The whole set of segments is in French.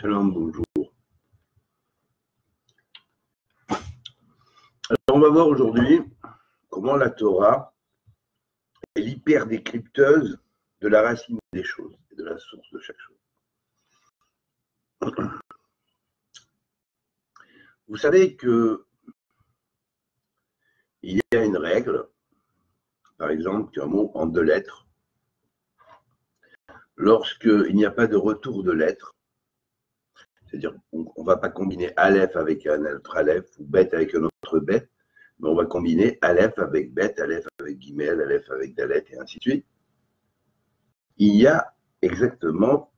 Shalom, bonjour. Alors, on va voir aujourd'hui comment la Torah est l'hyper-décrypteuse de la racine des choses et de la source de chaque chose. Vous savez que il y a une règle, par exemple, qu'un mot en 2 lettres, lorsqu'il n'y a pas de retour de lettres, c'est-à-dire qu'on ne va pas combiner Aleph avec un autre Aleph ou Bet avec un autre Bet, mais on va combiner Aleph avec Bet, Aleph avec Gimel, Aleph avec Dalet et ainsi de suite. Il y a exactement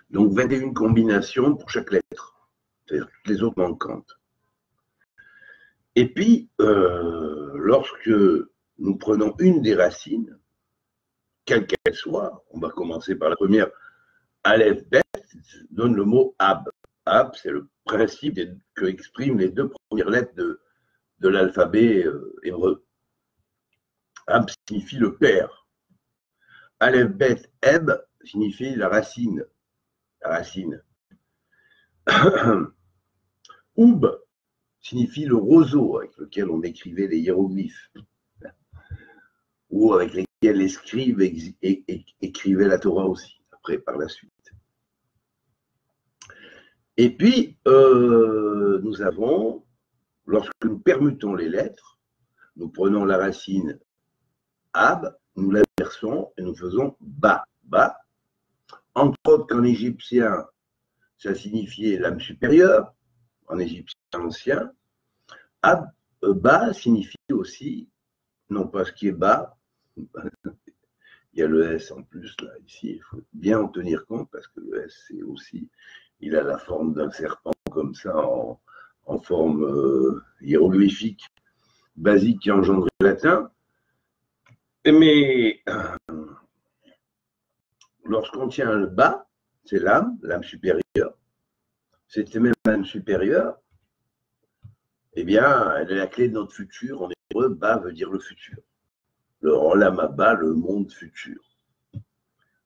donc 21 combinaisons pour chaque lettre, c'est-à-dire toutes les autres manquantes. Et puis, lorsque nous prenons une des racines, quelle qu'elle soit, on va commencer par la première, Aleph Bet, donne le mot Ab. Ab, c'est le principe que expriment les 2 premières lettres de l'alphabet hébreu. Ab signifie le père. Aleph Bet Eb signifie la racine. La racine. Oub signifie le roseau avec lequel on écrivait les hiéroglyphes, ou avec lesquels les scribes écrivaient la Torah aussi, après, par la suite. Et puis, nous avons, lorsque nous permutons les lettres, nous prenons la racine Ab, nous l'inversons et nous faisons Ba. Ba. Entre autres qu'en égyptien, ça signifiait l'âme supérieure, en égyptien ancien. Ab, Ba signifie aussi, non pas ce qui est bas, il y a le S en plus là, ici, il faut bien en tenir compte parce que le S c'est aussi, il a la forme d'un serpent comme ça en forme hiéroglyphique, basique qui engendre le latin. Mais lorsqu'on tient le bas, c'est l'âme supérieure. Cette même âme supérieure, eh bien, elle est la clé de notre futur. En hébreu, ba veut dire le futur. Le Olam Haba, le monde futur.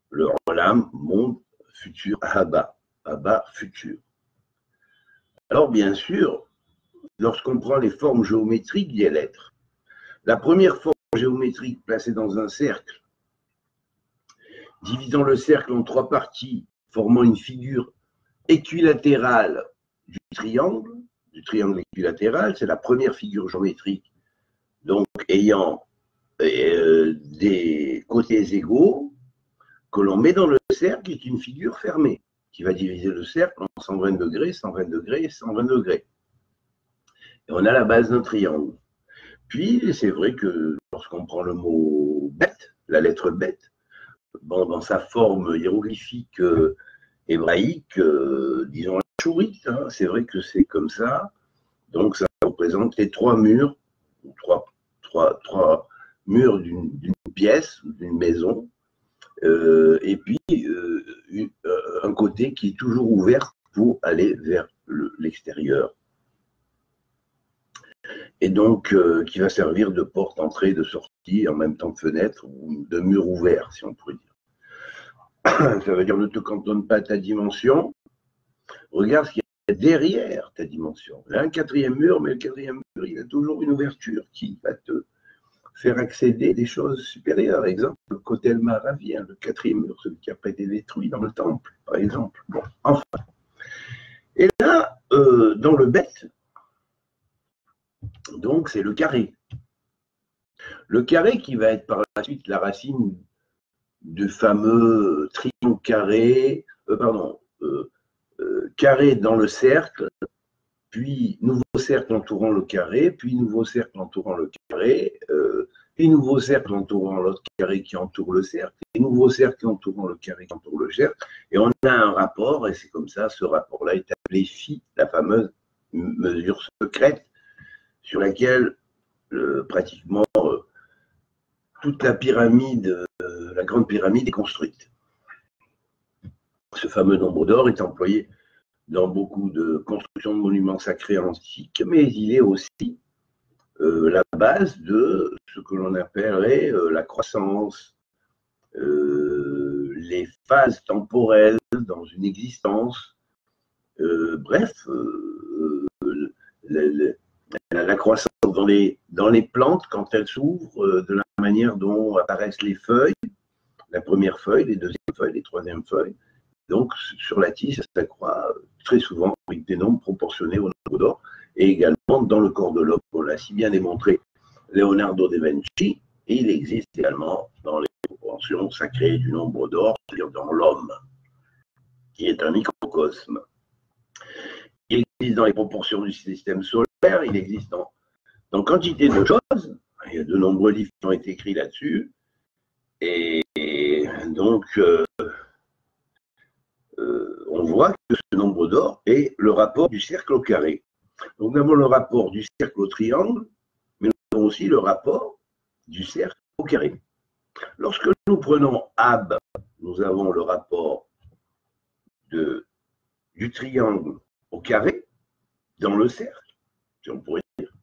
Le Olam, monde futur, Haba. Haba, futur. Alors, bien sûr, lorsqu'on prend les formes géométriques des lettres, la première forme géométrique placée dans un cercle, divisant le cercle en 3 parties, formant une figure équilatérale du triangle équilatéral, c'est la première figure géométrique, donc ayant des côtés égaux, que l'on met dans le cercle, est une figure fermée, qui va diviser le cercle en 120 degrés, 120 degrés et 120 degrés. Et on a la base d'un triangle. Puis, c'est vrai que lorsqu'on prend le mot bête, la lettre bête, bon, dans sa forme hiéroglyphique hébraïque, disons chourite, hein, c'est vrai que c'est comme ça. Donc, ça représente les 3 murs, 3 murs d'une pièce, d'une maison, et puis un côté qui est toujours ouvert pour aller vers l'extérieur. Et donc, qui va servir de porte, entrée, de sortie, en même temps que fenêtre, ou de mur ouvert, si on pourrait dire. Ça veut dire ne te cantonne pas à ta dimension, regarde ce qu'il y a derrière ta dimension. Il y a un 4e mur, mais le 4e mur, il a toujours une ouverture qui va te faire accéder à des choses supérieures. Exemple, le Kotel Maravi, le 4e mur, celui qui a pas été détruit dans le temple, par exemple. Bon, enfin. Et là, dans le bête, donc c'est le carré. Le carré qui va être par la suite la racine du fameux triangle carré, carré dans le cercle, puis nouveau cercle entourant le carré, puis nouveau cercle entourant le carré, puis nouveau cercle entourant l'autre carré qui entoure le cercle, et nouveau cercle entourant le carré qui entoure le cercle, et on a un rapport, et c'est comme ça, ce rapport-là est appelé phi, la fameuse mesure secrète, sur laquelle pratiquement toute la pyramide, la grande pyramide est construite. Ce fameux nombre d'or est employé dans beaucoup de constructions de monuments sacrés antiques, mais il est aussi la base de ce que l'on appellerait la croissance, les phases temporelles dans une existence. Bref, la croissance dans les plantes, quand elles s'ouvrent, de la manière dont apparaissent les feuilles, la première feuille, les deuxièmes feuilles, les troisièmes feuilles. Donc, sur la tige, ça s'accroît très souvent avec des nombres proportionnés au nombre d'or, et également dans le corps de l'homme. On l'a si bien démontré Leonardo da Vinci, et il existe également dans les proportions sacrées du nombre d'or, c'est-à-dire dans l'homme, qui est un microcosme. Il existe dans les proportions du système solaire, il existe dans quantité de choses. Il y a de nombreux livres qui ont été écrits là-dessus. Et donc, on voit que ce nombre d'or est le rapport du cercle au carré. Donc, nous avons le rapport du cercle au triangle, mais nous avons aussi le rapport du cercle au carré. Lorsque nous prenons AB, nous avons le rapport du triangle au carré dans le cercle, si on pourrait dire,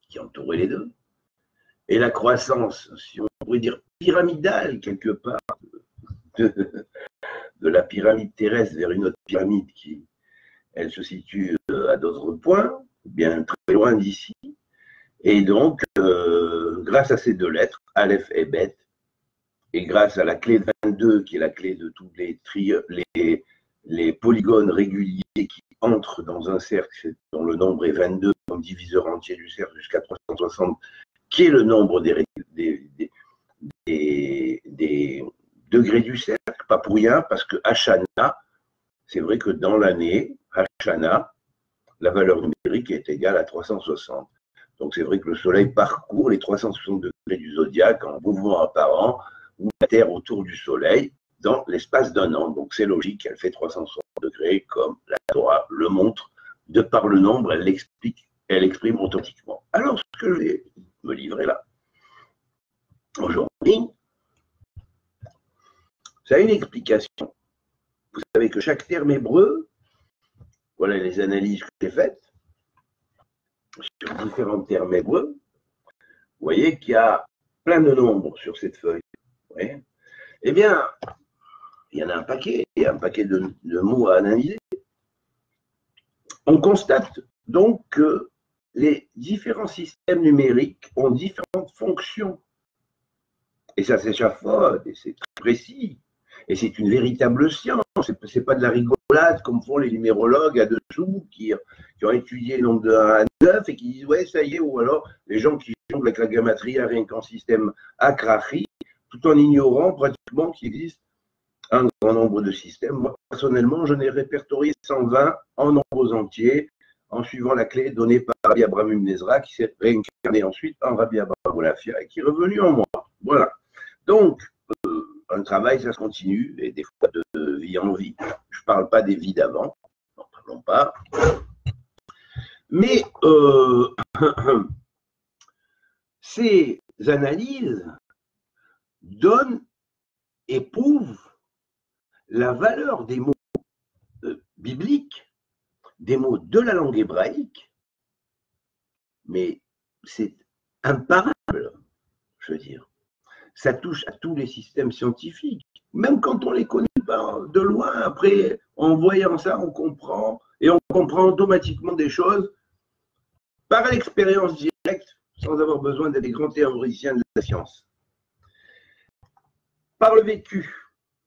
qui entourait les deux. Et la croissance, si on pourrait dire pyramidale quelque part, de la pyramide terrestre vers une autre pyramide qui, elle se situe à d'autres points, bien très loin d'ici. Et donc, grâce à ces deux lettres, Aleph et Bet, et grâce à la clé 22, qui est la clé de tous les polygones réguliers qui entrent dans un cercle, dont le nombre est 22, comme diviseur entier du cercle jusqu'à 360, qui est le nombre des degrés du cercle, pas pour rien, parce que Hachana, c'est vrai que dans l'année, Hachana, la valeur numérique est égale à 360. Donc c'est vrai que le Soleil parcourt les 360 degrés du zodiaque en mouvement apparent, ou la Terre autour du Soleil, dans l'espace d'un an. Donc c'est logique qu'elle fait 360 degrés, comme la Torah le montre, de par le nombre, elle l'explique, elle exprime authentiquement. Alors ce que je vais me livrer là, aujourd'hui, ça a une explication. Vous savez que chaque terme hébreu, voilà les analyses que j'ai faites sur différents termes hébreux, vous voyez qu'il y a plein de nombres sur cette feuille. Eh bien, il y en a un paquet, il y a un paquet de mots à analyser. On constate donc que les différents systèmes numériques ont différentes fonctions. Et ça s'échafaude, et c'est très précis. Et c'est une véritable science. Ce n'est pas de la rigolade comme font les numérologues à dessous qui ont étudié le nombre de 1 à 9 et qui disent ouais, ça y est, ou alors les gens qui jonglent avec la gamatria rien qu'en système akrachi, tout en ignorant pratiquement qu'il existe un grand nombre de systèmes. Moi, personnellement, je n'ai répertorié 120 en nombres entiers, en suivant la clé donnée par Rabbi Abraham Ibn Ezra, qui s'est réincarné ensuite en Rabbi Abraham Olafia et qui est revenu en moi. Voilà. Donc, un travail, ça se continue, et des fois de vie en vie. Je ne parle pas des vies d'avant, n'en parlons pas. Mais ces analyses donnent et prouvent la valeur des mots bibliques, des mots de la langue hébraïque, mais c'est imparable, je veux dire. Ça touche à tous les systèmes scientifiques, même quand on les connaît de loin. Après, en voyant ça, on comprend, et on comprend automatiquement des choses par l'expérience directe, sans avoir besoin d'être des grands théoriciens de la science. Par le vécu,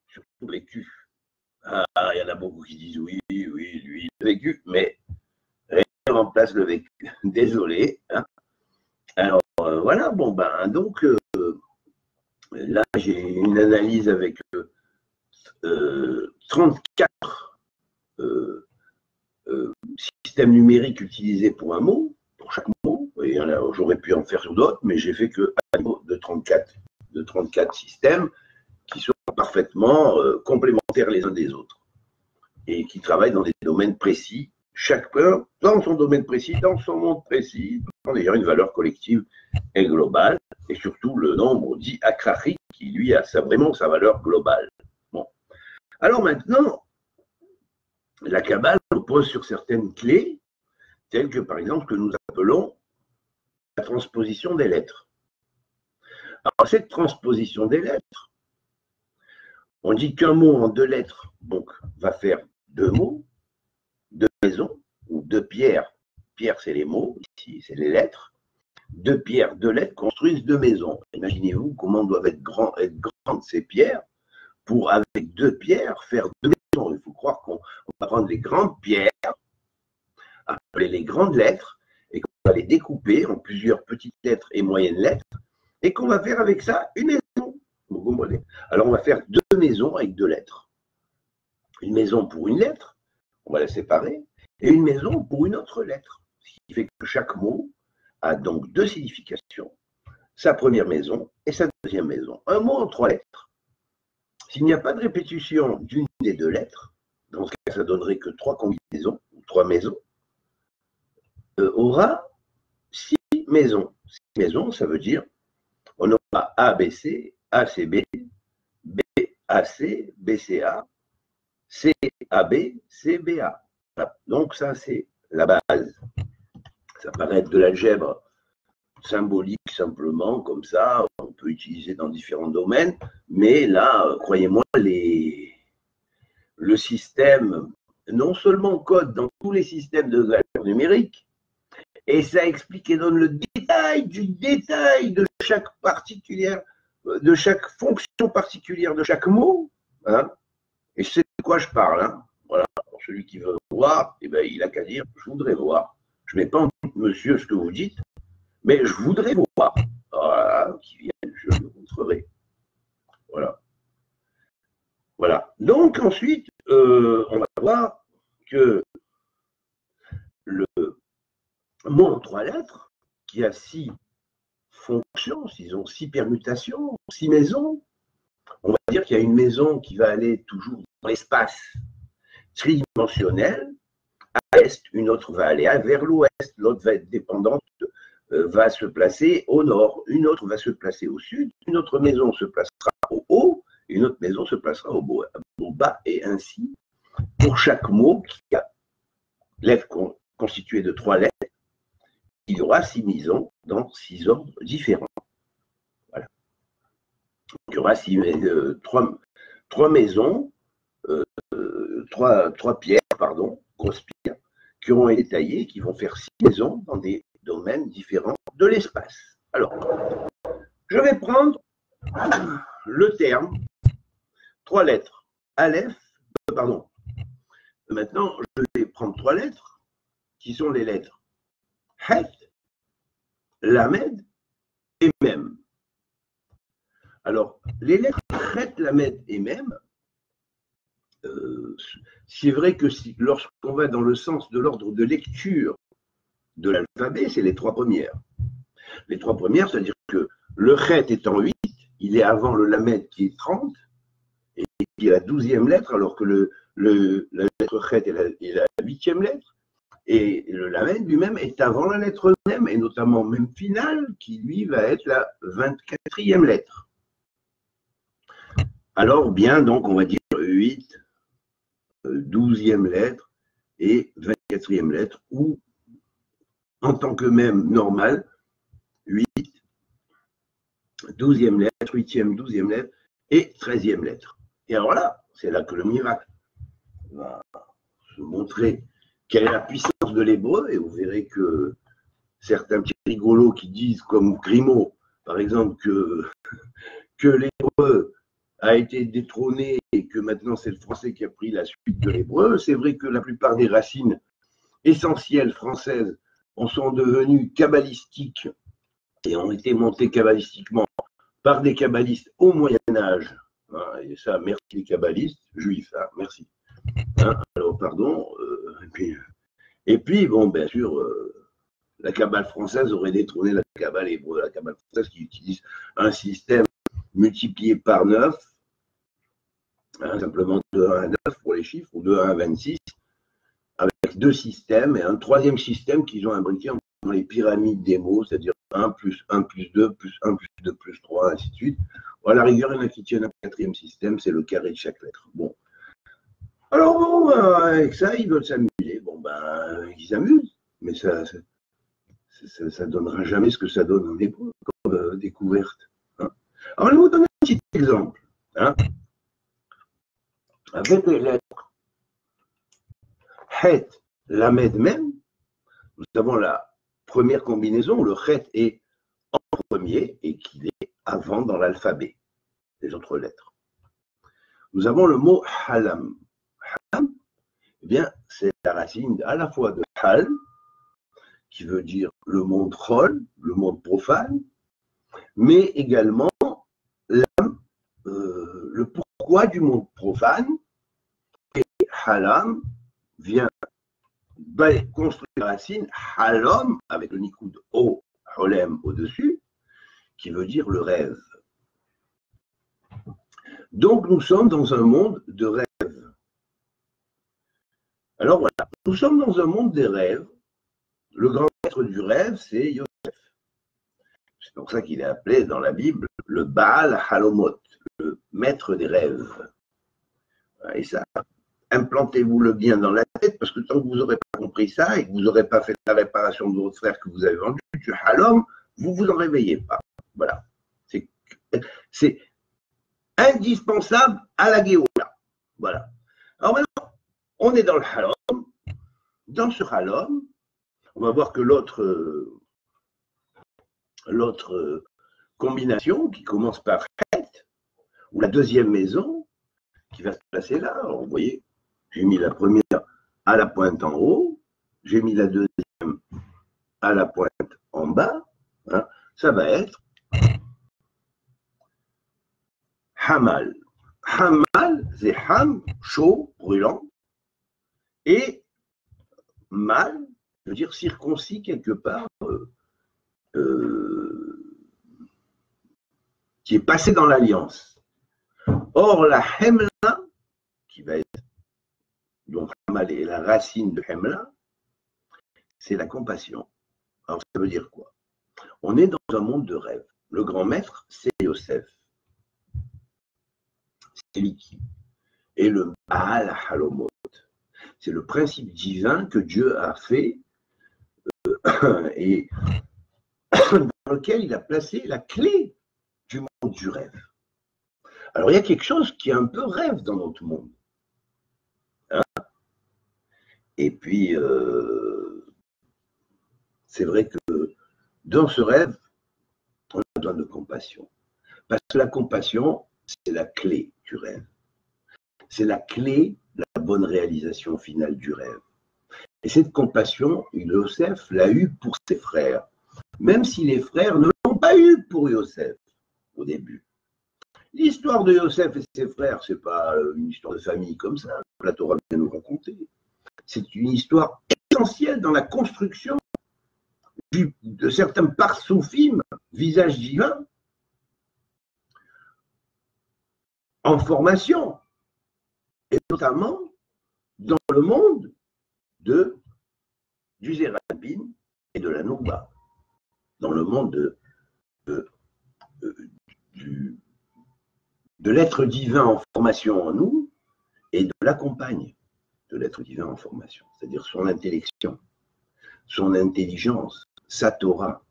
surtout le vécu. Ah, il y en a beaucoup qui disent oui, lui, le vécu, mais rien ne remplace le vécu. Désolé. Hein. Alors, voilà, bon, ben, donc, là, j'ai une analyse avec 34 systèmes numériques utilisés pour un mot, pour chaque mot, et j'aurais pu en faire sur d'autres, mais j'ai fait que un mot de 34 systèmes qui sont parfaitement complémentaires les uns des autres et qui travaillent dans des domaines précis, chacun dans son domaine précis, dans son monde précis, en ayant une valeur collective et globale, et surtout le nombre dit akrachi qui lui a vraiment sa valeur globale. Bon. Alors maintenant, la Kabbale repose sur certaines clés, telles que par exemple que nous appelons la transposition des lettres. Alors cette transposition des lettres, On dit qu'un mot en 2 lettres donc, va faire 2 mots, 2 maisons, ou 2 pierres. Pierre, c'est les mots, ici, c'est les lettres. 2 pierres, 2 lettres construisent 2 maisons. Imaginez-vous comment doivent être grandes ces pierres pour, avec 2 pierres, faire 2 maisons. Il faut croire qu'on va prendre les grandes pierres, appeler les grandes lettres, et qu'on va les découper en plusieurs petites lettres et moyennes lettres, et qu'on va faire avec ça une maison. Vous comprenez? Alors, on va faire 2 maisons avec 2 lettres. Une maison pour une lettre, on va la séparer, et une maison pour une autre lettre. Ce qui fait que chaque mot a donc 2 significations, sa première maison et sa deuxième maison. Un mot en 3 lettres. S'il n'y a pas de répétition d'une des 2 lettres, dans ce cas, ça donnerait que 3 combinaisons, ou 3 maisons, aura 6 maisons. 6 maisons, ça veut dire, on aura ABC, ACB, BAC, BCA, CAB, CBA. Voilà. Donc ça, c'est la base. Ça paraît être de l'algèbre symbolique simplement, comme ça, on peut utiliser dans différents domaines, mais là, croyez-moi, le système, non seulement code dans tous les systèmes de valeurs numériques, et ça explique et donne le détail du détail de chaque particulière, de chaque fonction particulière de chaque mot, hein, et c'est de quoi je parle, hein. Voilà, pour celui qui veut voir, eh ben, il n'a qu'à dire, je voudrais voir. Je ne mets pas en doute, monsieur, ce que vous dites, mais je voudrais voir. Voilà, qui viennent, je le montrerai. Voilà. Voilà. Donc ensuite, on va voir que le mot en 3 lettres, qui a 6 fonctions, s'ils ont 6 permutations, 6 maisons, on va dire qu'il y a une maison qui va aller toujours dans l'espace tridimensionnel, à l'est, une autre va aller vers l'ouest, l'autre va être dépendante, va se placer au nord, une autre va se placer au sud, une autre maison se placera au haut, une autre maison se placera au bas, et ainsi, pour chaque mot qui a lettre constituée de 3 lettres, il y aura 6 maisons dans 6 ordres différents. Voilà. Donc, il y aura 3 maisons, 3 pierres, pardon, grosses pierres, qui auront été taillées, qui vont faire 6 maisons dans des domaines différents de l'espace. Alors, je vais prendre le terme, 3 lettres, Aleph, pardon. Maintenant, je vais prendre 3 lettres, qui sont les lettres Het, Lamed et Mem. Alors, les lettres Het, Lamed et Mem, c'est vrai que lorsqu'on va dans le sens de l'ordre de lecture de l'alphabet, c'est les 3 premières. Les 3 premières, c'est-à-dire que le Het étant 8, il est avant le Lamed qui est 30, et qui est la 12e lettre, alors que la lettre Het est la 8e lettre, et le Lamed lui-même est avant la lettre Mem, et notamment Mem finale, qui lui va être la 24e lettre. Alors bien, donc on va dire 8, 12e lettre et 24e lettre, ou en tant que Mem normal, 8, 12e lettre, 8e, 12e lettre et 13e lettre. Et alors là, c'est là que le miracle va se montrer quelle est la puissance de l'hébreu, et vous verrez que certains petits rigolos qui disent, comme Grimaud, par exemple, que l'hébreu a été détrôné et que maintenant c'est le français qui a pris la suite de l'hébreu. C'est vrai que la plupart des racines essentielles françaises en sont devenues kabbalistiques et ont été montées kabbalistiquement par des kabbalistes au Moyen-Âge. Et ça, merci les kabbalistes, juifs, hein, merci. Hein, alors, pardon. Et puis, bon, bien sûr, la Kabbale française aurait détrôné la Kabbale hébreu. La Kabbale française qui utilise un système multiplié par 9, hein, simplement de 1 à 9 pour les chiffres, ou de 1 à 26, avec 2 systèmes, et un 3e système qu'ils ont imbriqué dans les pyramides des mots, c'est-à-dire 1 plus 1 plus 2 plus 1 plus 2 plus 3, ainsi de suite. Ou à la rigueur, il y en a qui tiennent un 4e système, c'est le carré de chaque lettre. Bon. Alors bon, avec ça, ils veulent s'amuser. Bon, ben, ils s'amusent, mais ça donnera jamais ce que ça donne en hébreu comme découverte. Hein. Alors, je vais vous donner un petit exemple. Hein. avec les lettres Het, Lamed même, nous avons la première combinaison, le Het est en premier et qu'il est avant dans l'alphabet des autres lettres. Nous avons le mot Halam. Halam, eh bien, c'est la racine à la fois de Hal, qui veut dire le monde Chol, le monde profane, mais également le pourquoi du monde profane. Et Halam vient construire la racine Halom, avec le nikoud O, Holem au-dessus, qui veut dire le rêve. Donc nous sommes dans un monde de rêve. Alors voilà, nous sommes dans un monde des rêves. Le grand maître du rêve, c'est Yosef. C'est pour ça qu'il est appelé dans la Bible le Baal Halomot, le maître des rêves. Et ça, implantez-vous-le bien dans la tête, parce que tant que vous n'aurez pas compris ça et que vous n'aurez pas fait la réparation de votre frère que vous avez vendu, du Halom, vous ne vous en réveillez pas. Voilà. C'est indispensable à la Géoula. Voilà. Alors maintenant, on est dans le Halom. Dans ce Halom, on va voir que l'autre combination qui commence par Het, ou la deuxième maison, qui va se placer là. Alors, vous voyez, j'ai mis la première à la pointe en haut, j'ai mis la deuxième à la pointe en bas. Hein, ça va être Hamal. Hamal, c'est Ham, chaud, brûlant, et Mal, je veux dire circoncis quelque part, qui est passé dans l'alliance. Or, la Hemla, qui va être, donc Hamal est la racine de Hemla, c'est la compassion. Alors, ça veut dire quoi? On est dans un monde de rêve. Le grand maître, c'est Yosef. C'est Liki. Et le Baal Halomot, c'est le principe divin que Dieu a fait et dans lequel il a placé la clé du monde du rêve. Alors, il y a quelque chose qui est un peu rêve dans notre monde. Hein? Et puis, c'est vrai que dans ce rêve, on a besoin de compassion. Parce que la compassion, c'est la clé du rêve. C'est la clé de la bonne réalisation finale du rêve. Et cette compassion, Yosef l'a eue pour ses frères, même si les frères ne l'ont pas eue pour Yosef au début. L'histoire de Yosef et ses frères, ce n'est pas une histoire de famille comme ça, que la Torah vient nous raconter. C'est une histoire essentielle dans la construction de certains parsoufim, visages divins, en formation, et notamment dans le monde du Zérabin et de la Nouba, dans le monde de l'être divin en formation en nous et de la compagne de l'être divin en formation, c'est-à-dire son intellection, son intelligence, sa Torah.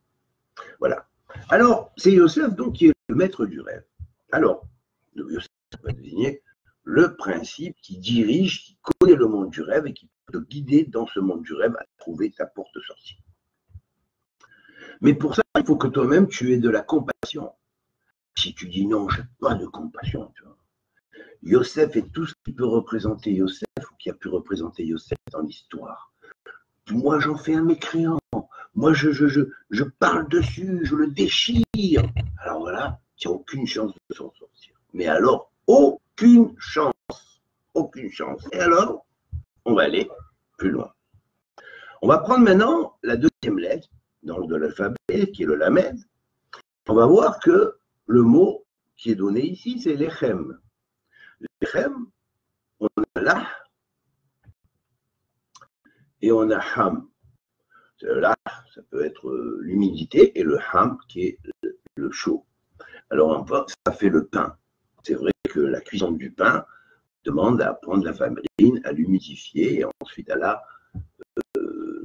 Voilà. Alors, c'est Yosef donc qui est le maître du rêve. Alors, Yosef va désigner le principe qui dirige, qui connaît le monde du rêve et qui peut te guider dans ce monde du rêve à trouver ta porte de sortie. Mais pour ça, il faut que toi-même tu aies de la compassion. Si tu dis non, je n'ai pas de compassion, tu vois. Yosef est tout ce qui peut représenter Yosef ou qui a pu représenter Yosef dans l'histoire. Moi, j'en fais un mécréant. Moi, je parle dessus, je le déchire. Alors voilà, tu n'as aucune chance de s'en sortir. Mais alors, aucune chance. Aucune chance. Et alors, on va aller plus loin. On va prendre maintenant la deuxième lettre de l'alphabet, qui est le Lamed. On va voir que le mot qui est donné ici, c'est l'Echem. L'Echem, on a là et on a Ham. Là, ça peut être l'humidité et le Ham qui est le chaud. Alors, ça fait le pain. C'est vrai que la cuisson du pain demande à prendre la farine, à l'humidifier et ensuite à la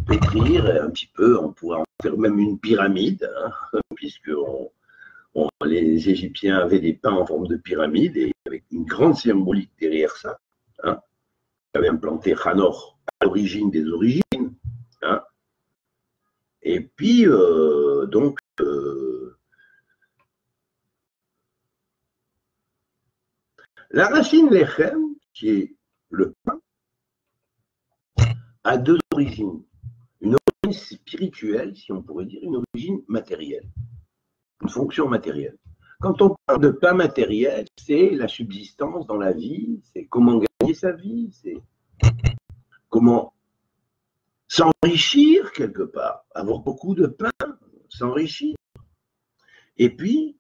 pétrir un petit peu. On pourrait en faire même une pyramide, hein, puisque les Égyptiens avaient des pains en forme de pyramide et avec une grande symbolique derrière ça. hein, qui avait implanté Hanor à l'origine des origines. Hein. Et puis, la racine lechem, qui est le pain, a deux origines. Une origine spirituelle, si on pourrait dire, une origine matérielle, une fonction matérielle. Quand on parle de pain matériel, c'est la subsistance dans la vie, c'est comment gagner sa vie, c'est comment s'enrichir quelque part, avoir beaucoup de pain, s'enrichir. Et puis,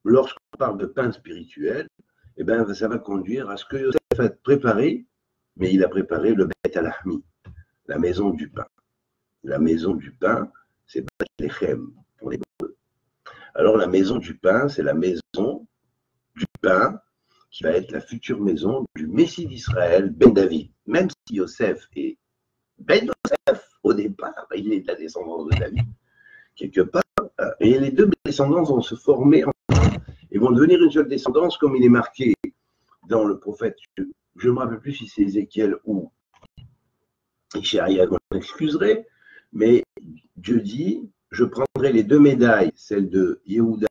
lorsqu'on parle de pain spirituel, eh ben, ça va conduire à ce que Yosef a préparé, mais il a préparé le Bet Alahmi, la maison du pain. La maison du pain, c'est Bet Lechem pour les Hébreux. Alors la maison du pain, c'est la maison du pain qui va être la future maison du Messie d'Israël, Ben David. Même si Yosef est Ben Yosef, au départ, il est de la descendance de David, quelque part, et les deux descendances vont se former ensemble et vont devenir une seule descendance, comme il est marqué dans le prophète. Je ne me rappelle plus si c'est Ézéchiel ou Ishaïa, je m'excuserai, mais Dieu dit, je prendrai les deux médailles, celle de Yehuda,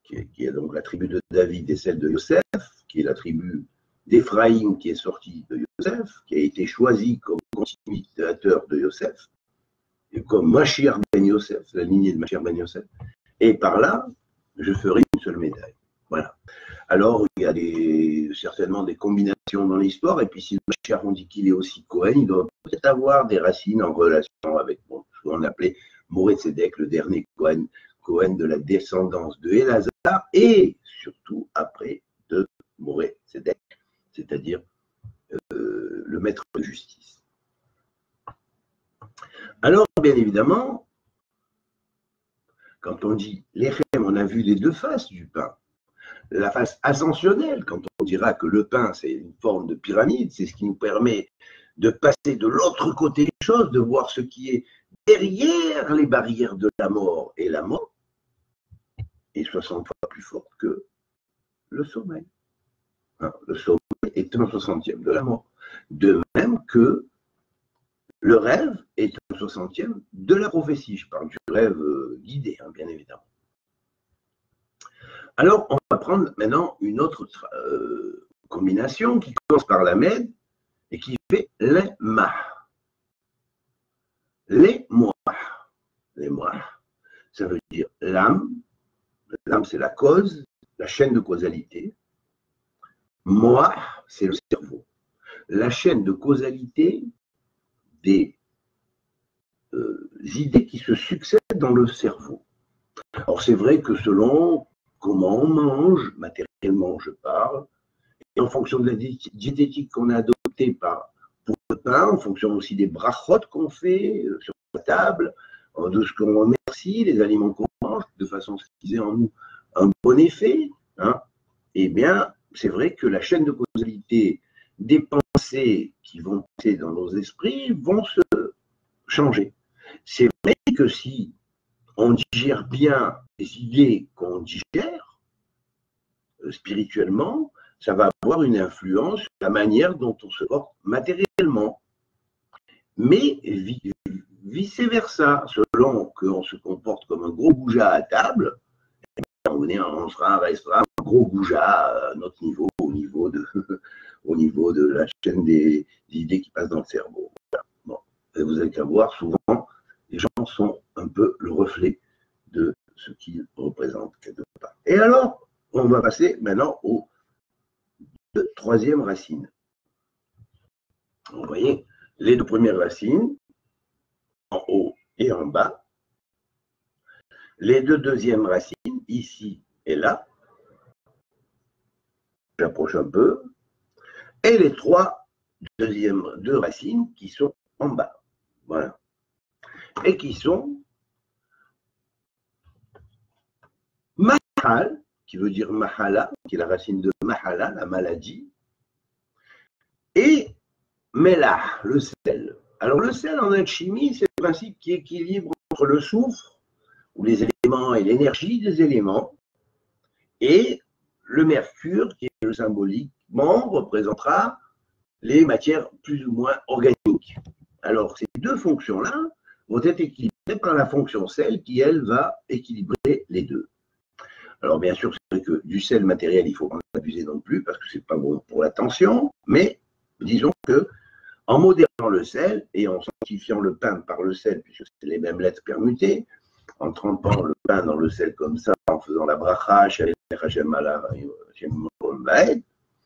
qui est donc la tribu de David, et celle de Yosef, qui est la tribu d'Éphraïm, qui est sortie de Yosef, qui a été choisi comme continuateur de Yosef, et comme Mashiach ben Yosef, la lignée de Mashiach ben Yosef, et par là, je ferai une seule médaille. Voilà. Alors, il y a certainement des combinations dans l'histoire, et puis si le Mashiach, on dit qu'il est aussi Cohen, il doit peut-être avoir des racines en relation avec ce qu'on appelait Moré Tzedek, le dernier Cohen, Cohen de la descendance de Elazar, et surtout après de Moré Tzedek, c'est-à-dire le maître de justice. Alors, bien évidemment, quand on dit l'Echem, on a vu les deux faces du pain. La face ascensionnelle, quand on dira que le pain, c'est une forme de pyramide, c'est ce qui nous permet de passer de l'autre côté des choses, de voir ce qui est derrière les barrières de la mort. Et la mort est 60 fois plus forte que le sommeil. Le sommeil est 1/60e de la mort. De même que le rêve est 1/60e de la prophétie. Je parle du rêve guidé, bien évidemment. Alors, on va prendre maintenant une autre combination qui commence par la Med et qui fait les mah. Les mois. Les mois. Ça veut dire l'âme. L'âme, c'est la cause, la chaîne de causalité. Moi, c'est le cerveau. La chaîne de causalité des idées qui se succèdent dans le cerveau. Alors, c'est vrai que selon comment on mange, matériellement je parle, et en fonction de la diététique qu'on a adoptée pour le pain, en fonction aussi des brachot qu'on fait sur la table, de ce qu'on remercie, les aliments qu'on mange, de façon à ce qu'ils aient en nous un bon effet, eh bien, c'est vrai que la chaîne de causalité des pensées qui vont passer dans nos esprits vont se changer. C'est vrai que si on digère bien les idées qu'on digère spirituellement, ça va avoir une influence sur la manière dont on se porte matériellement. Mais vice-versa, selon qu'on se comporte comme un gros goujat à table, on restera un gros goujat à notre niveau, au niveau de la chaîne des idées qui passent dans le cerveau. Voilà. Bon. Et vous allez voir, souvent, les gens sont un peu le reflet de ce qu'ils représentent quelque part. Et alors, on va passer maintenant aux troisième racine. Vous voyez, les deux premières racines, en haut et en bas. Les deux deuxièmes racines, ici et là. J'approche un peu. Et les deux racines qui sont en bas. Voilà. Et qui sont Mahal, qui veut dire Mahala, qui est la racine de Mahala, la maladie, et Melah, le sel. Alors le sel en alchimie, c'est le principe qui équilibre entre le soufre, ou les éléments et l'énergie des éléments, et le mercure, qui est le symbolique représentera les matières plus ou moins organiques. Alors, ces deux fonctions-là vont être équilibrées par la fonction sel qui, elle, va équilibrer les deux. Alors, bien sûr, c'est vrai que du sel matériel, il ne faut pas en abuser non plus parce que ce n'est pas bon pour la tension, mais disons que en modérant le sel et en sanctifiant le pain par le sel, puisque c'est les mêmes lettres permutées, en trempant le pain dans le sel comme ça, en faisant la bracha,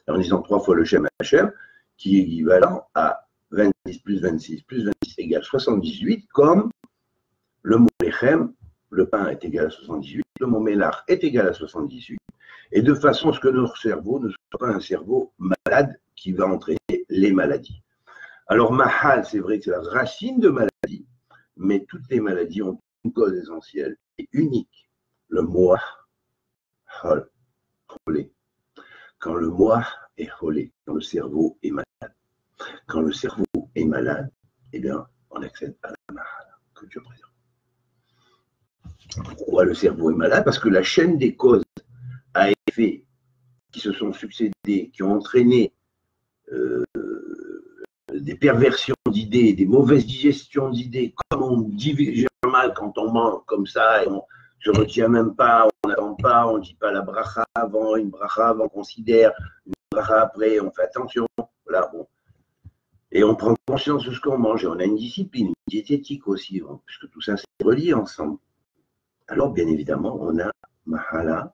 en disant 3 fois le Shem Hashem, qui est équivalent à 26 plus 26 plus 26 égale 78, comme le mot lechem, le pain est égal à 78, le mot melach est égal à 78, et de façon à ce que notre cerveau ne soit pas un cerveau malade qui va entraîner les maladies. Alors, mahal, c'est vrai que c'est la racine de maladie, mais toutes les maladies ont une cause essentielle et unique, le moah, hol, cholé. Quand le moah est cholé, quand le cerveau est malade. Quand le cerveau est malade, eh bien, on accède à la mahal que Dieu présente. Pourquoi le cerveau est malade? Parce que la chaîne des causes à effet qui se sont succédées, qui ont entraîné des perversions d'idées, des mauvaises digestions d'idées, comme on digère mal quand on mange comme ça, et on ne retient même pas, on n'attend pas, on ne dit pas la bracha avant, une bracha avant, on considère, une bracha après, on fait attention, voilà, bon. Et on prend conscience de ce qu'on mange, et on a une discipline, une diététique aussi, puisque tout ça c'est relié ensemble. Alors, bien évidemment, on a Mahala,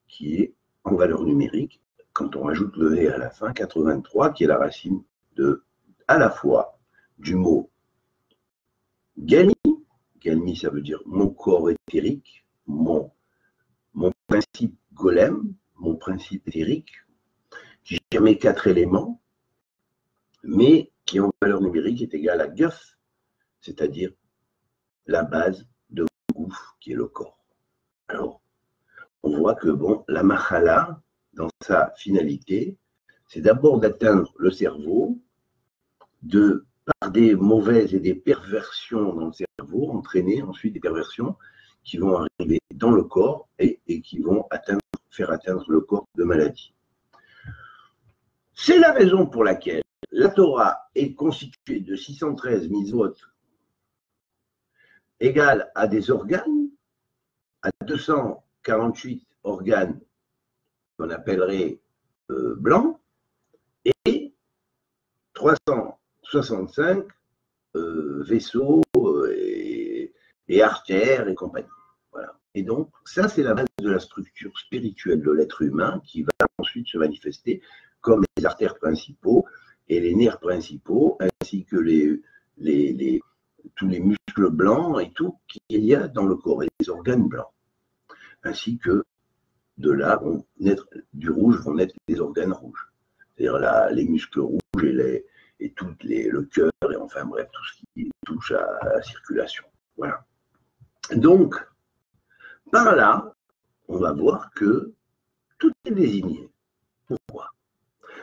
qui est en valeur numérique, quand on ajoute le V à la fin, 83, qui est la racine de, à la fois du mot Galmi. Galmi, ça veut dire mon corps éthérique, mon principe golem, mon principe éthérique, qui gère mes 4 éléments, mais qui en valeur numérique est égal à Guf, c'est-à-dire la base de Gouf, qui est le corps. Alors, on voit que bon, la Mahala, dans sa finalité, c'est d'abord d'atteindre le cerveau, par des mauvaises et des perversions dans le cerveau, entraîner ensuite des perversions qui vont arriver dans le corps et qui vont faire atteindre le corps de maladie. C'est la raison pour laquelle la Torah est constituée de 613 mitzvot égales à des organes, à 248 organes qu'on appellerait blancs, et 365 vaisseaux et artères et compagnie. Voilà. Et donc, ça, c'est la base de la structure spirituelle de l'être humain qui va ensuite se manifester comme les artères principaux et les nerfs principaux, ainsi que tous les muscles blancs et tout qu'il y a dans le corps, et les organes blancs. Ainsi que de là, du rouge vont naître les organes rouges. C'est-à-dire les muscles rouges et tout le cœur, et enfin bref, tout ce qui touche à la circulation. Voilà. Donc, par là, on va voir que tout est désigné. Pourquoi?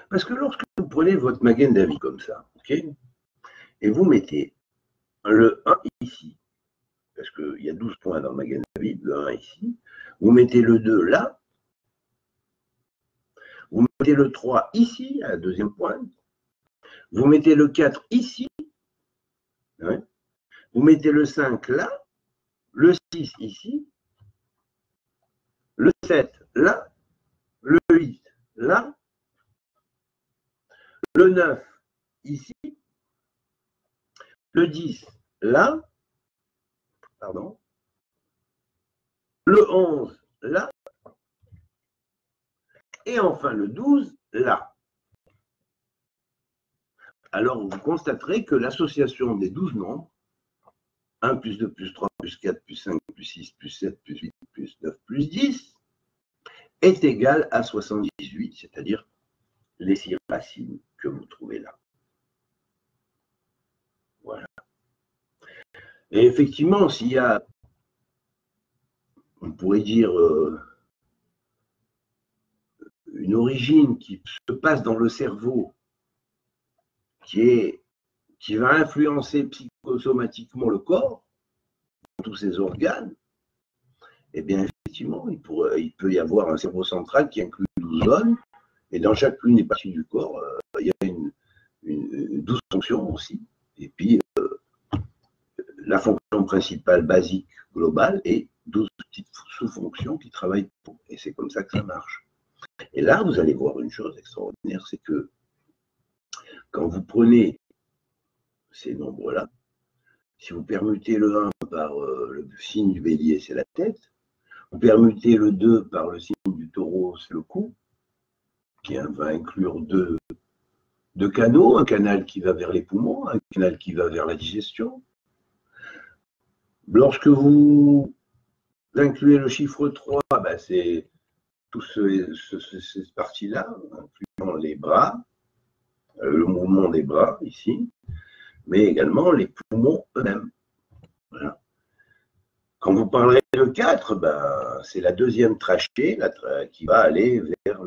Parce que lorsque vous prenez votre Magen David comme ça, ok, et vous mettez le 1 ici, parce qu'il y a 12 points dans le Magen David, le 1 ici, vous mettez le 2 là, vous mettez le 3 ici, à la deuxième pointe, vous mettez le 4 ici, hein, vous mettez le 5 là, le 6 ici, le 7 là, le 8 là, le 9 ici, le 10 là, pardon, le 11 là, et enfin le 12 là. Alors vous constaterez que l'association des 12 nombres, 1 plus 2 plus 3 plus 4 plus 5 plus 6 plus 7 plus 8 plus 9 plus 10, est égale à 78, c'est-à-dire les 6 racines que vous trouvez là. Voilà. Et effectivement, s'il y a, on pourrait dire, une origine qui se passe dans le cerveau, qui va influencer psychosomatiquement le corps, tous ses organes, eh bien, effectivement, il peut y avoir un cerveau central qui inclut 12 zones, Mais dans chacune des parties du corps, il y a une 12 fonctions aussi. Et puis, la fonction principale, basique, globale, et 12 petites sous-fonctions qui travaillent pour. Et c'est comme ça que ça marche. Et là, vous allez voir une chose extraordinaire, c'est que quand vous prenez ces nombres-là, si vous permutez le 1 par le signe du bélier, c'est la tête, vous permutez le 2 par le signe du taureau, c'est le cou, qui va inclure deux canaux, un canal qui va vers les poumons, un canal qui va vers la digestion. Lorsque vous incluez le chiffre 3, ben c'est toute cette partie-là, incluant les bras, le mouvement des bras ici, mais également les poumons eux-mêmes. Voilà. Quand vous parlerez de 4, ben, c'est la deuxième trachée qui va aller vers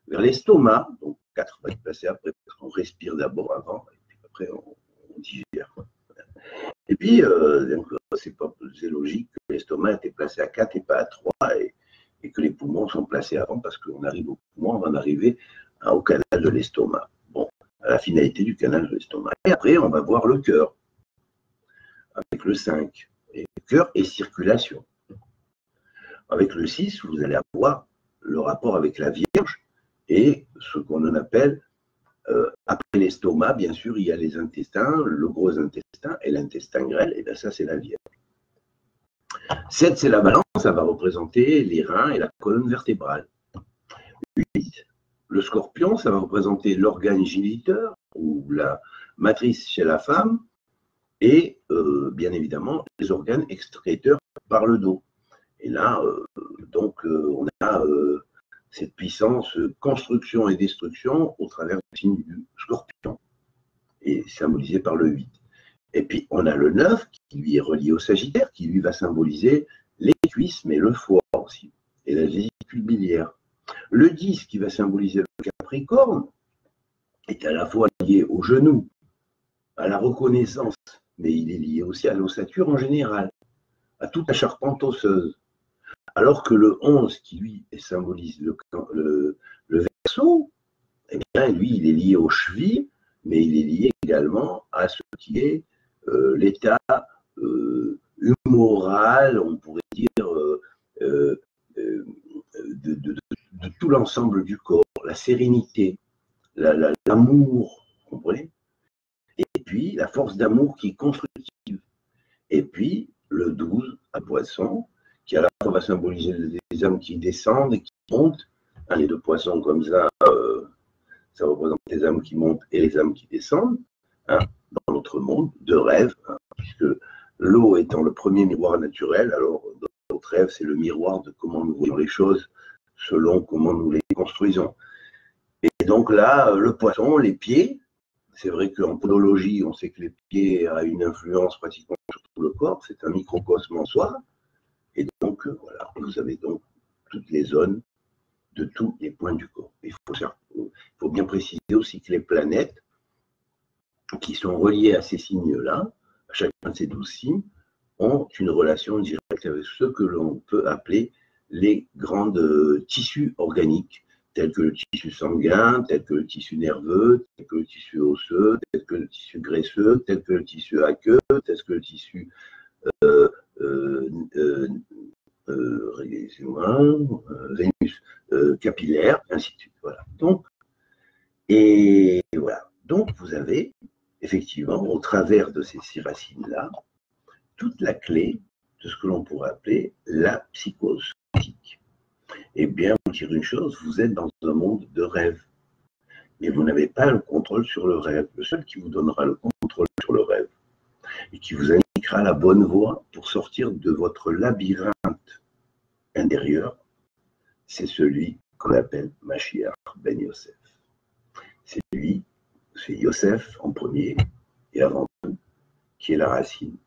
l'estomac. Donc 4 va être placé après, parce qu'on respire d'abord avant, et puis après on digère. Et puis, c'est logique que l'estomac était placé à 4 et pas à 3, et que les poumons sont placés avant, parce qu'on arrive aux poumons avant d'arriver au canal de l'estomac. Bon, à la finalité du canal de l'estomac. Et après, on va voir le cœur, avec le 5. Et cœur et circulation. Avec le 6, vous allez avoir le rapport avec la Vierge et ce qu'on appelle, après l'estomac, bien sûr, il y a les intestins, le gros intestin et l'intestin grêle, et bien ça, c'est la Vierge. 7, c'est la balance, ça va représenter les reins et la colonne vertébrale. 8, le scorpion, ça va représenter l'organe géniteur ou la matrice chez la femme, et bien évidemment les organes excréteurs par le dos. Et là, on a cette puissance construction et destruction au travers du signe du scorpion, et symbolisé par le 8. Et puis on a le 9 qui lui est relié au Sagittaire, qui lui va symboliser les cuisses, mais le foie aussi, et la vésicule biliaire. Le 10 qui va symboliser le Capricorne est à la fois lié au genou, à la reconnaissance, mais il est lié aussi à l'ossature en général, à toute la charpente osseuse. Alors que le 11, qui lui symbolise le Verseau, eh bien, lui, il est lié aux chevilles, mais il est lié également à ce qui est l'état humoral, on pourrait dire, de tout l'ensemble du corps, la sérénité, l'amour, vous comprenez? Et puis, la force d'amour qui est constructive. Et puis, le 12 à Poisson, qui à la fois va symboliser les âmes qui descendent et qui montent. Les deux poissons comme ça, ça représente les âmes qui montent et les âmes qui descendent, hein, dans notre monde de rêve, hein, puisque l'eau étant le premier miroir naturel, alors notre rêve, c'est le miroir de comment nous voyons les choses selon comment nous les construisons. Et donc là, le poisson, les pieds, c'est vrai qu'en podologie, on sait que les pieds ont une influence pratiquement sur tout le corps, c'est un microcosme en soi. Et donc, voilà, vous avez donc toutes les zones de tous les points du corps. Il faut bien préciser aussi que les planètes qui sont reliées à ces signes-là, à chacun de ces 12 signes, ont une relation directe avec ce que l'on peut appeler les grands tissus organiques, tels que le tissu sanguin, tel que le tissu nerveux, tel que le tissu osseux, tel que le tissu graisseux, tel que le tissu aqueux, tel que le tissu Vénus capillaire, ainsi de suite. Voilà. Donc, Donc, vous avez effectivement, au travers de ces 6 racines-là, toute la clé de ce que l'on pourrait appeler la psychose somatique. Eh bien, vous dire une chose, vous êtes dans un monde de rêve, mais vous n'avez pas le contrôle sur le rêve. Le seul qui vous donnera le contrôle sur le rêve et qui vous indiquera la bonne voie pour sortir de votre labyrinthe intérieur, c'est celui qu'on appelle Mashiach ben Yosef. C'est lui, c'est Yosef en premier et avant tout, qui est la racine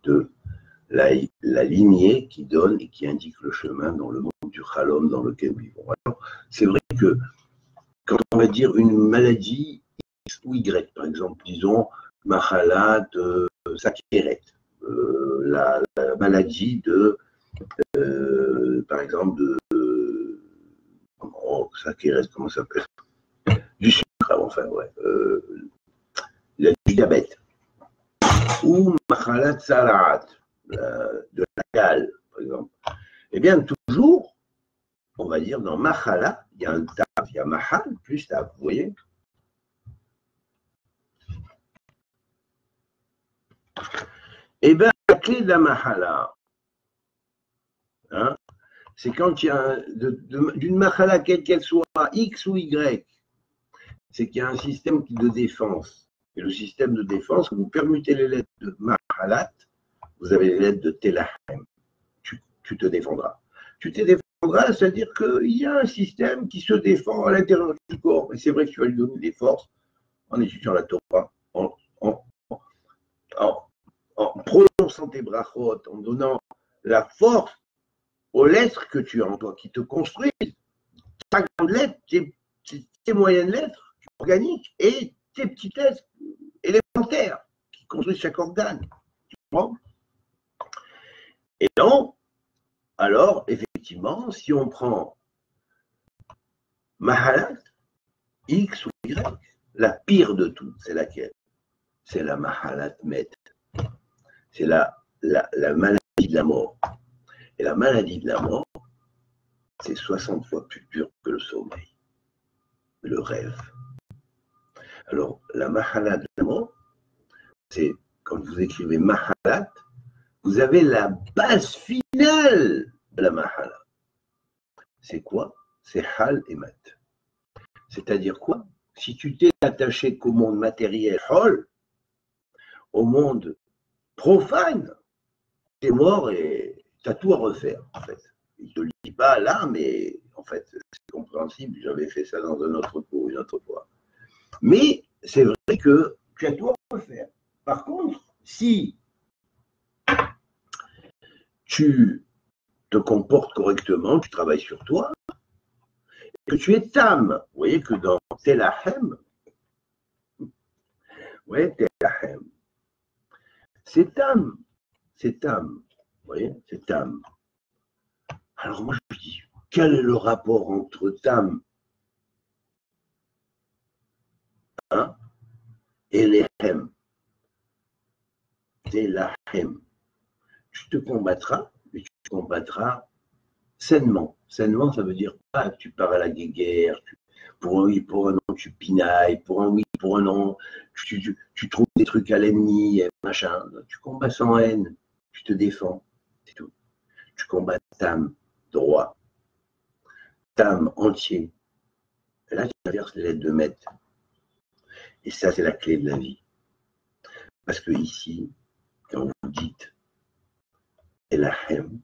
de la lignée qui donne et qui indique le chemin dans le monde du Chalom dans lequel nous vivons. Alors, c'est vrai que quand on va dire une maladie X ou Y, par exemple, disons Mahalat Sakeret, la maladie de, par exemple, oh, ça qui reste, comment ça s'appelle? Du sucre, enfin, ouais. Du diabète. Ou machalat salat, de la gale, par exemple. Eh bien, toujours, on va dire, dans machala, il y a un tav, il y a mahal plus tav, vous voyez? Eh bien, la clé de la mahala, hein, c'est quand il y a d'une mahala, quelle qu'elle soit, X ou Y, c'est qu'il y a un système de défense. Et le système de défense, vous permutez les lettres de mahalat, vous avez les lettres de telahem. Tu te défendras. Tu te défendras, c'est-à-dire qu'il y a un système qui se défend à l'intérieur du corps. Et c'est vrai que tu vas lui donner des forces en étudiant la Torah, en prononçant tes brachot, en donnant la force aux lettres que tu as en toi, qui te construisent, ta grande lettre, tes moyennes lettres organiques et tes petites lettres élémentaires qui construisent chaque organe. Tu comprends? Et donc, alors, effectivement, si on prend Mahalat, X ou Y, la pire de toutes, c'est laquelle? C'est la Mahalat Met. C'est la maladie de la mort. Et la maladie de la mort, c'est 60 fois plus dur que le sommeil, le rêve. Alors, la Mahalat de la mort, c'est quand vous écrivez Mahalat, vous avez la base finale de la Mahala. C'est quoi? C'est Hal et Mat. C'est-à-dire quoi? Si tu t'es attaché qu'au monde matériel, Hol, au monde profane, t'es mort et t'as tout à refaire, en fait. Il ne te le dit pas là, mais en fait, c'est compréhensible. J'avais fait ça dans un autre cours une autre fois. Mais c'est vrai que tu as tout à refaire. Par contre, si tu te comportes correctement, tu travailles sur toi, que tu es tam. Vous voyez que dans Telahem, ouais, Telahem, c'est tam. C'est tam. Vous voyez, c'est tam. Alors moi je dis, quel est le rapport entre tam, hein, et les hem? Telahem. Tu te combattras, mais tu te combattras sainement. Sainement, ça veut dire pas que tu pars à la guerre, pour un oui, pour un non, tu pinailles, pour un oui, pour un non, tu trouves des trucs à l'ennemi, machin. Tu combats sans haine, tu te défends, c'est tout. Tu combats tam, droit, tam, entier. Et là, tu inverses les lettres de maître. Et ça, c'est la clé de la vie. Parce que ici, quand vous dites Elahem,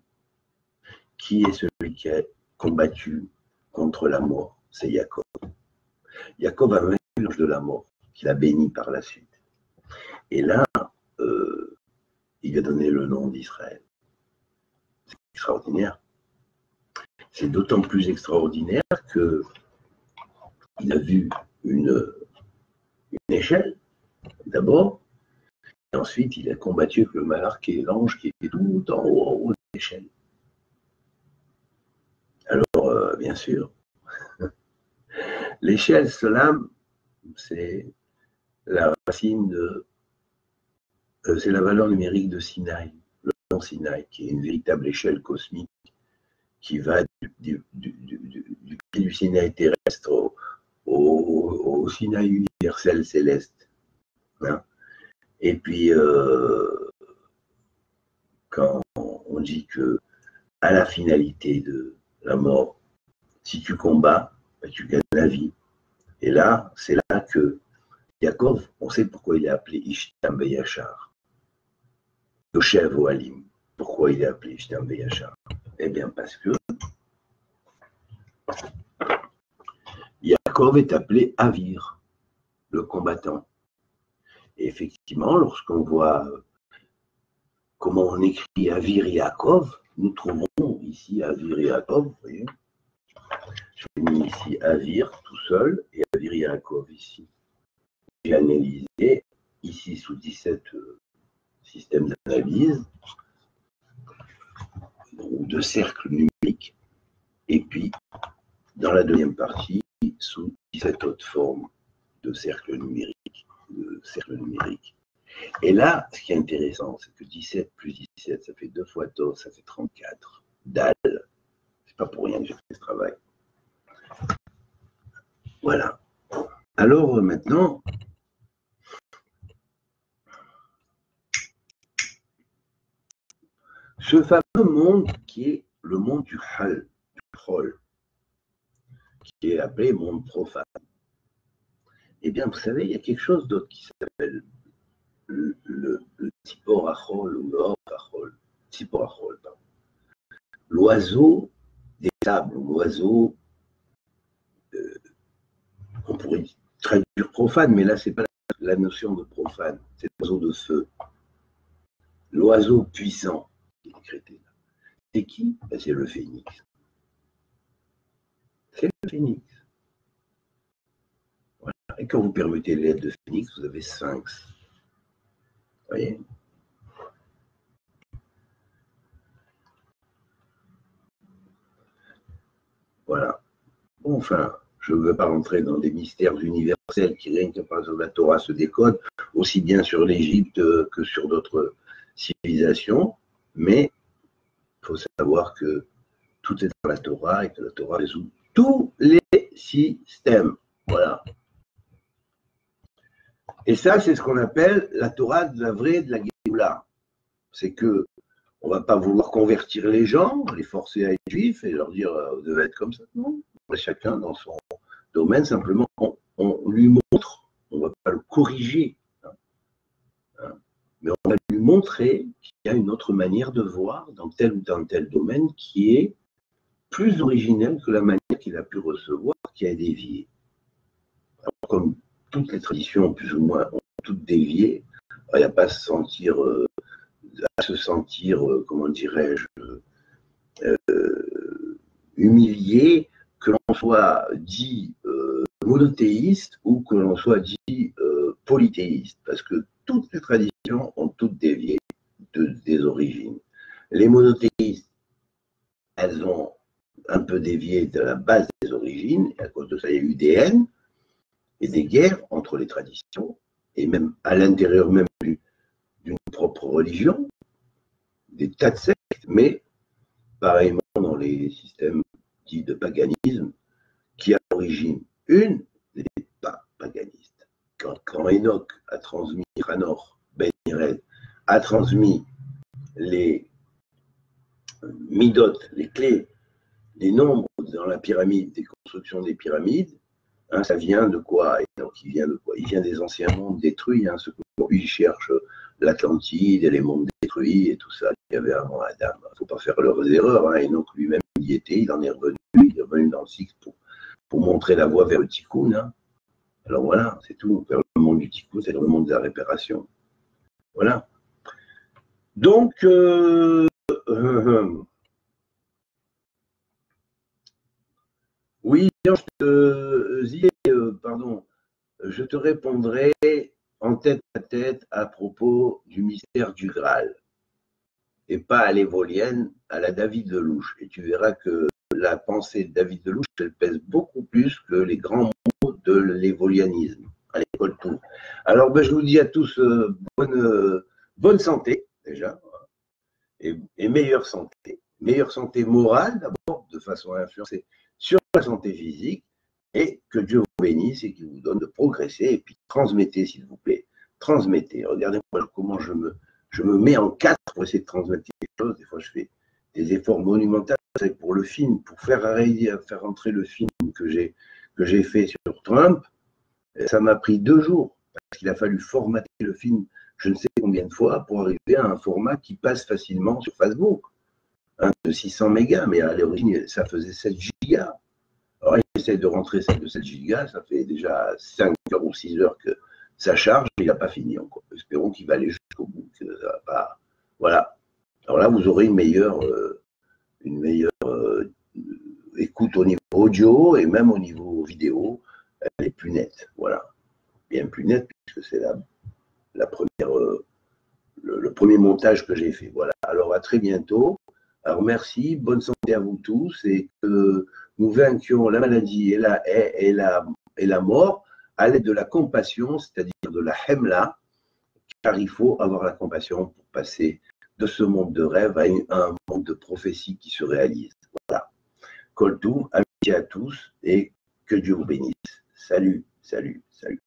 qui est celui qui a combattu contre la mort? C'est Jacob. Jacob a vaincu l'ange de la mort, qu'il a béni par la suite. Et là, il a donné le nom d'Israël. C'est extraordinaire. C'est d'autant plus extraordinaire qu'il a vu une échelle, d'abord, et ensuite il a combattu avec le malheur qui est l'ange qui était tout en haut de l'échelle. Alors, bien sûr, l'échelle, cela, c'est la racine de. C'est la valeur numérique de Sinaï, le mont Sinaï, qui est une véritable échelle cosmique qui va du pied du Sinaï terrestre au Sinaï universel céleste. Hein. Et puis, quand on dit que à la finalité de la mort, si tu combats, tu gagnes la vie. Et là, c'est là que Yaakov, on sait pourquoi il est appelé Ishtam Beyachar. Yoshev Ohalim. Pourquoi il est appelé Ishtam Beyachar? Eh bien, parce que Yaakov est appelé Avir, le combattant. Et effectivement, lorsqu'on voit comment on écrit Avir Yaakov, nous trouvons ici Avir Yaakov, vous voyez. Je l'ai mis ici Avir tout seul et Avir Yaakov ici. J'ai analysé ici sous 17 systèmes d'analyse ou de cercles numériques. Et puis, dans la deuxième partie sous 17 autres formes de cercle numérique. Et là, ce qui est intéressant, c'est que 17 plus 17, ça fait 2 fois TOS, ça fait 34. Dalle, c'est pas pour rien que j'ai fait ce travail. Voilà. Alors maintenant, ce fameux monde qui est le monde du Hal, du Hol, qui est appelé monde profane. Eh bien, vous savez, il y a quelque chose d'autre qui s'appelle le Tsiporachol ou le Orachol. Tsiporachol, pardon. L'oiseau des sables, l'oiseau, on pourrait traduire profane, mais là, ce n'est pas la notion de profane, c'est l'oiseau de feu. L'oiseau puissant qui est décrété là. C'est qui? Ben, c'est le phénix. C'est le phénix. Voilà. Et quand vous permettez les lettres de phénix, vous avez sphinx. Vous voyez? Voilà. Bon, enfin, je ne veux pas rentrer dans des mystères universels qui, rien que par exemple la Torah, se décode, aussi bien sur l'Égypte que sur d'autres civilisations, mais il faut savoir que tout est dans la Torah et que la Torah résout tous les systèmes. Voilà. Et ça, c'est ce qu'on appelle la Torah de la vraie de la Géoula. C'est que on ne va pas vouloir convertir les gens, les forcer à être juifs et leur dire vous devez être comme ça. Non. Chacun dans son domaine, simplement, on lui montre, on ne va pas le corriger, mais on va lui montrer qu'il y a une autre manière de voir dans tel ou dans tel domaine qui est plus originelle que la manière qu'il a pu recevoir, qui a dévié. Alors, comme toutes les traditions, plus ou moins, ont toutes dévié, il n'y a pas à se sentir, comment dirais-je, humilié, que l'on soit dit monothéiste ou que l'on soit dit polythéiste, parce que toutes les traditions ont toutes dévié des origines. Les monothéistes, elles ont un peu dévié de la base des origines, et à cause de ça, il y a eu des haines et des guerres entre les traditions, et même à l'intérieur même d'une propre religion, des tas de sectes, mais pareillement dans les systèmes dits de paganisme, qui à l'origine, une n'est pas paganiste. Quand Enoch a transmis, Hanor, Ben Yered, a transmis les midot, les clés, les nombres dans la pyramide, des constructions des pyramides, hein, ça vient de quoi? Donc, il vient de quoi? Il vient des anciens mondes détruits, hein, ce qu'aujourd'hui cherche l'Atlantide et les mondes détruits et tout ça qu'il y avait avant Adam. Il ne faut pas faire leurs erreurs, hein, et donc lui-même y était, il en est revenu, il est revenu dans le cycle pour montrer la voie vers le tikkun. Hein. Alors voilà, c'est tout, vers le monde du tikkun, c'est le monde de la réparation. Voilà. Donc, oui, pardon, je te répondrai en tête à tête à propos du mystère du Graal, et pas à l'évolienne, à la David Lelouch. Et tu verras que la pensée de David Lelouch, elle pèse beaucoup plus que les grands mots de l'évolianisme à l'école Tours. Alors, ben, je vous dis à tous bonne santé, déjà, et meilleure santé morale, d'abord, de façon à influencer sur la santé physique, et que Dieu vous bénisse et qu'il vous donne de progresser, et puis transmettez, s'il vous plaît, transmettez. Regardez-moi comment je me mets en quatre pour essayer de transmettre des choses. Des fois, je fais des efforts monumentaux pour le film, pour faire entrer le film que j'ai fait sur Trump. Ça m'a pris 2 jours, parce qu'il a fallu formater le film je ne sais combien de fois pour arriver à un format qui passe facilement sur Facebook. De 600 mégas, mais à l'origine, ça faisait 7 gigas. Alors, il essaie de rentrer celle de 7 gigas, ça fait déjà 5 heures ou 6 heures que ça charge, mais il n'a pas fini encore. Espérons qu'il va aller jusqu'au bout. Que ça va pas... Voilà. Alors là, vous aurez une meilleure écoute au niveau audio et même au niveau vidéo. Elle est plus nette. Voilà. Bien plus nette, puisque c'est la première, le premier montage que j'ai fait. Voilà. Alors, à très bientôt. Alors merci, bonne santé à vous tous et que nous vainquions la maladie et la mort à l'aide de la compassion, c'est-à-dire de la hemla, car il faut avoir la compassion pour passer de ce monde de rêve à un monde de prophétie qui se réalise. Voilà. Koltou, amitié à tous et que Dieu vous bénisse. Salut, salut, salut.